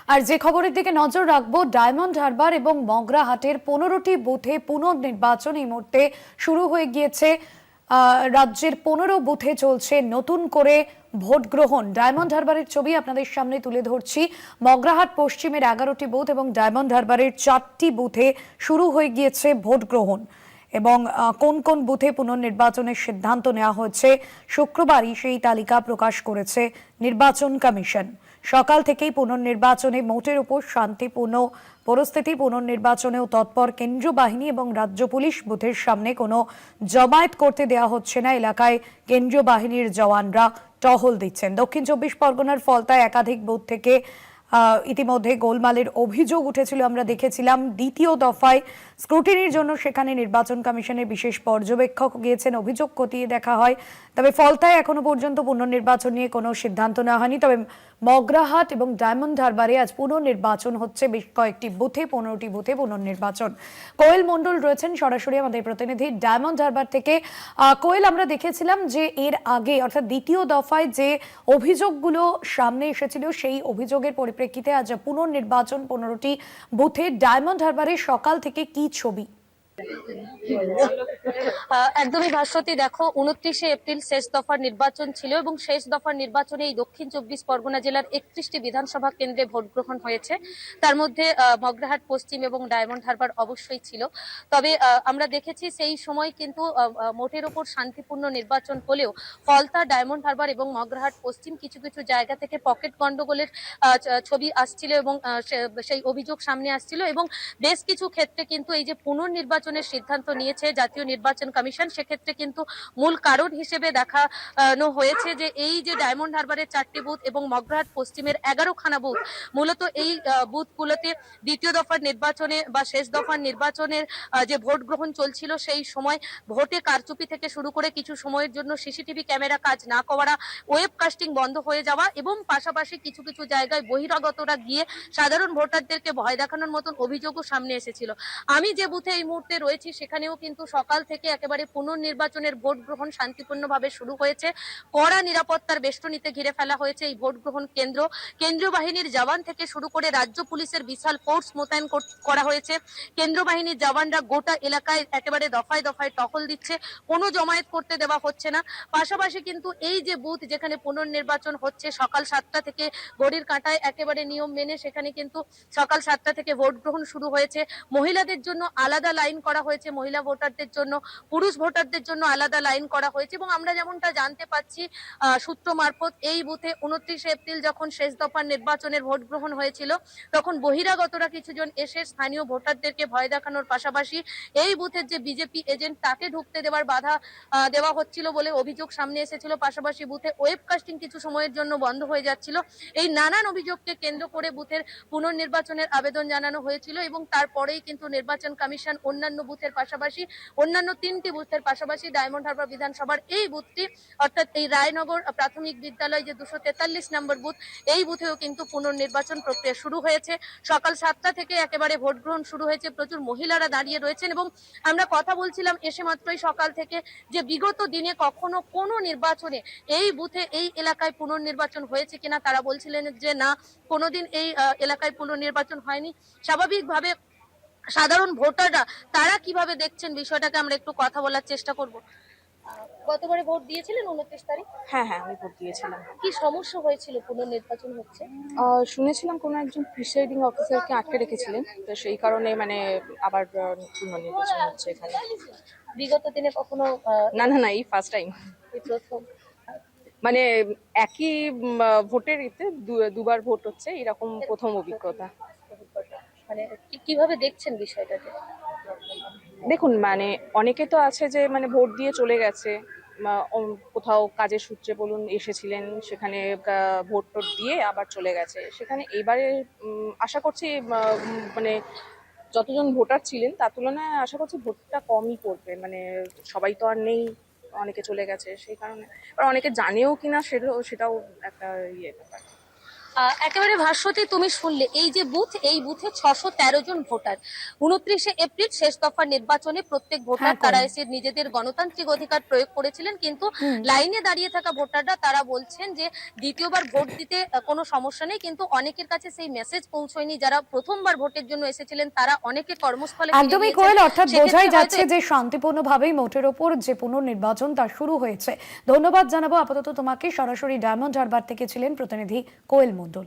আর যে খবরের দিকে নজর রাখবো, ডায়মন্ড হারবার এবং মগরাহাটের 15টি বুথে পুনর্নির্বাচন এই মুহূর্তে শুরু হয়ে গিয়েছে। রাজ্যের 15 বুথে চলছে নতুন করে ভোট গ্রহণ। ডায়মন্ড হারবারের ছবি আপনাদের সামনে তুলে ধরছি। মগরাহাট পশ্চিমের 11টি বুথ এবং ডায়মন্ড হারবারের 4টি বুথে শুরু হয়ে গিয়েছে ভোট গ্রহণ। এবং কোন কোন বুথে পুনর্নির্বাচনের সিদ্ধান্ত নেওয়া হয়েছে শুক্রবারই সেই তালিকা প্রকাশ করেছে নির্বাচন কমিশন। সকাল থেকেই পুনর্নির্বাচনে মোটের উপর শান্তিপূর্ণ পরিস্থিতি। পুনর্নির্বাচনেও তৎপর কেন্দ্রীয় বাহিনী এবং রাজ্য পুলিশ। বুথের সামনে কোনো জমায়েত করতে দেওয়া হচ্ছে না। এলাকায় কেন্দ্রীয় বাহিনীর জওয়ানরা টহল দিচ্ছেন। দক্ষিণ 24 পরগনার ফলতায় একাধিক বুথ থেকে ইতিমধ্যে গোলমালের অভিযোগ উঠেছিল, আমরা দেখেছিলাম। দ্বিতীয় দফায় স্ক্রুটিনির জন্য সেখানে নির্বাচন কমিশনের বিশেষ পর্যবেক্ষক গিয়েছেন, অভিযোগ খতিয়ে দেখা হয়। তবে ফলতায় এখনো পর্যন্ত পুনর্নির্বাচন নিয়ে কোনো সিদ্ধান্ত নেওয়া হয়নি। তবে মগরাহাট এবং ডায়মন্ড হারবারে আজ পুনর্নির্বাচন হচ্ছে বেশ কয়েকটি বুথে, 15টি বুথে পুনর্নির্বাচন। কোয়েল মণ্ডল রয়েছেন সরাসরি আমাদের প্রতিনিধি ডায়মন্ড হারবার থেকে। কোয়েল, আমরা দেখেছিলাম যে এর আগে অর্থাৎ দ্বিতীয় দফায় যে অভিযোগগুলো সামনে এসেছিল সেই অভিযোগের পরিপ্রেক্ষিতে আজ পুনর্নির্বাচন 15টি বুথে। ডায়মন্ড হারবারে সকাল থেকে কি ছবি? একদমই ভাস্বতী, দেখো 29শে এপ্রিল শেষ দফার নির্বাচন ছিল এবং শেষ দফার নির্বাচনে এই দক্ষিণ 24 পরগনা জেলার 31টি বিধানসভা কেন্দ্রে ভোট গ্রহণ হয়েছে। তার মধ্যে মগরাহাট পশ্চিম এবং ডায়মন্ড হারবার অবশ্যই ছিল। তবে আমরা দেখেছি সেই সময় কিন্তু মোটের ওপর শান্তিপূর্ণ নির্বাচন হলেও ফলতা, ডায়মন্ড হারবার এবং মগরাহাট পশ্চিম কিছু কিছু জায়গা থেকে পকেট গন্ডগোলের ছবি আসছিল এবং সেই অভিযোগ সামনে আসছিল এবং বেশ কিছু ক্ষেত্রে কিন্তু এই যে পুনর্নির্বাচনের সিদ্ধান্ত নিয়েছে জাতীয় নির্বাচন কমিশন, সেক্ষেত্রে কিন্তু মূল কারণ হিসেবে দেখানো হয়েছে যে এই যে ডায়মন্ড হারবারের 4টি বুথ এবং মগরাহাট পশ্চিমের 11খানা বুথ, মূলত এই বুথগুলোতে দ্বিতীয় দফার নির্বাচনে বা শেষ দফার নির্বাচনের যে ভোট গ্রহণ চলছিল সেই সময় ভোটে কারচুপি থেকে শুরু করে কিছু সময়ের জন্য সিসিটিভি ক্যামেরা কাজ না করা, ওয়েবকাস্টিং বন্ধ হয়ে যাওয়া এবং পাশাপাশি কিছু কিছু জায়গায় বহিরাগতরা গিয়ে সাধারণ ভোটারদেরকে ভয় দেখানোর মতন অভিযোগও সামনে এসেছিল। আমি যে বুথে এই মুহূর্তে রয়েছি সেখানেও কিন্তু সকাল থেকে একেবারে পুনর্নির্বাচনের ভোট গ্রহণ শান্তিপূর্ণভাবে শুরু হয়েছে। কড়া নিরাপত্তার বেষ্টনীতে ঘিরে ফেলা হয়েছে এই ভোট গ্রহণ কেন্দ্র। কেন্দ্রীয় বাহিনীর জওয়ান থেকে শুরু করে রাজ্য পুলিশের বিশাল ফোর্স মোতায়েন করা হয়েছে। কেন্দ্রীয় বাহিনীর জওয়ানরা গোটা এলাকায় একেবারে দফায় দফায় টহল দিচ্ছে, কোনো জমায়েত করতে দেওয়া হচ্ছে না। পাশাপাশি কিন্তু এই যে বুথ যেখানে পুনর্নির্বাচন হচ্ছে, সকাল 7টা থেকে ঘড়ির কাঁটায় একেবারে নিয়ম মেনে সেখানে কিন্তু সকাল 7টা থেকে ভোট গ্রহণ শুরু হয়েছে। মহিলাদের জন্য আলাদা লাইন করা হয়েছে, মহিলা ভোটারদের জন্য, পুরুষ ভোটারদের জন্য আলাদা লাইন করা হয়েছে এবং আমরা যেমনটা জানতে পাচ্ছি সূত্র মারফত, এই বুথে 29শে এপ্রিল যখন শেষ দফার নির্বাচনের ভোট গ্রহণ হয়েছিল তখন বহিরাগতরা কিছুজন এসে স্থানীয় ভোটারদেরকে ভয় দেখানোর পাশাপাশি এই বুথের যে বিজেপি এজেন্ট তাকে ঢুকতে দেওয়ার বাধা দেওয়া হচ্ছিল বলে অভিযোগ সামনে এসেছিল। পাশাপাশি বুথে ওয়েবকাস্টিং কিছু সময়ের জন্য বন্ধ হয়ে যাচ্ছিল। এই নানান অভিযোগকে কেন্দ্র করে বুথের পুনর্নির্বাচনের আবেদন জানানো হয়েছিল এবং তারপরেই কিন্তু নির্বাচন কমিশন অন্যান্য বুথের পাশাপাশি অন্যান্য 3টি বুথের পাশাপাশি ডায়মন্ড হারবার বিধানসভার এই বুথটি অর্থাৎ এই রায়নগর প্রাথমিক বিদ্যালয় যে 243 নম্বর বুথ, এই বুথেও কিন্তু পুনর্নির্বাচন প্রক্রিয়া শুরু হয়েছে। সকাল 7টা থেকে একেবারে ভোট গ্রহণ শুরু হয়েছে, প্রচুর মহিলারা দাঁড়িয়ে রয়েছেন এবং আমরা কথা বলছিলাম এসে মাত্রই সকাল থেকে যে বিগত দিনে কখনো কোনো নির্বাচনে এই বুথে এই এলাকায় পুনর্নির্বাচন হয়েছে কিনা, তারা বলছিলেন যে না, কোনোদিন এই এলাকায় পুনর্নির্বাচন হয়নি। স্বাভাবিকভাবে সাধারণ ভোটাররা তারা কিভাবে দেখছেন বিষয়টাকে আমরা একটু কথা বলার চেষ্টা করব। গতবারে ভোট দিয়েছিলেন 29 তারিখ? হ্যাঁ, হ্যাঁ, আমি ভোট দিয়েছিলাম। কি সমস্যা হয়েছিল পুনর্নির্বাচন হচ্ছে? শুনেছিলাম কোনো একজন প্রিসাইডিং অফিসারকে আটকে রেখেছিলেন। তো সেই কারণে মানে আবার পুনর্নির্বাচন হচ্ছে এখানে। বিগত দিনে কখনো না, না, না, এই ফার্স্ট টাইম। এই প্রথম? মানে একই ভোটের দুবার ভোট হচ্ছে, এরকম প্রথম অভিজ্ঞতা। মানে কিভাবে দেখছেন বিষয়টাকে? দেখুন, মানে অনেকে তো আছে যে মানে ভোট দিয়ে চলে গেছে, কোথাও কাজের সূত্রে বলুন এসেছিলেন, সেখানে ভোট টোট দিয়ে আবার চলে গেছে। সেখানে এবারে আশা করছি মানে যতজন ভোটার ছিলেন তার তুলনায় আশা করছি ভোটটা কমই পড়বে। মানে সবাই তো আর নেই, অনেকে চলে গেছে, সেই কারণে। আর অনেকে জানেও কিনা সেটাও একটা ব্যাপার। একেবারে ভাস্বতী, তুমি শুনলে এই যে বুথ, এই বুথে 613 জন ভোটার। 29শে এপ্রিল শেষ দফার নির্বাচনে প্রত্যেক ভোটার হ্যাঁ, তারা করেন। এসে নিজেদের গণতান্ত্রিক অধিকার প্রয়োগ করেছিলেন, কিন্তু হুম। লাইনে দাঁড়িয়ে থাকা ভোটাররা তারা বলছেন যে দ্বিতীয়বার ভোট দিতে কোনো সমস্যা নেই, কিন্তু অনেকের কাছে সেই মেসেজ পৌঁছয়নি। যারা প্রথমবার ভোটের জন্য এসেছিলেন তারা অনেকে কর্মস্থলে ফিরে একদমই গিয়েছেন। কোয়েল, অর্থাৎ সেক্ষেত্রে বোঝাই হয়তো যাচ্ছে যে শান্তিপূর্ণভাবেই মোটের ওপর যে পুনর্নির্বাচন তা শুরু হয়েছে। ধন্যবাদ জানাবো আপাতত তোমাকে। সরাসরি ডায়মন্ড হারবার থেকে ছিলেন প্রতিনিধি কোয়েল মণ্ডল।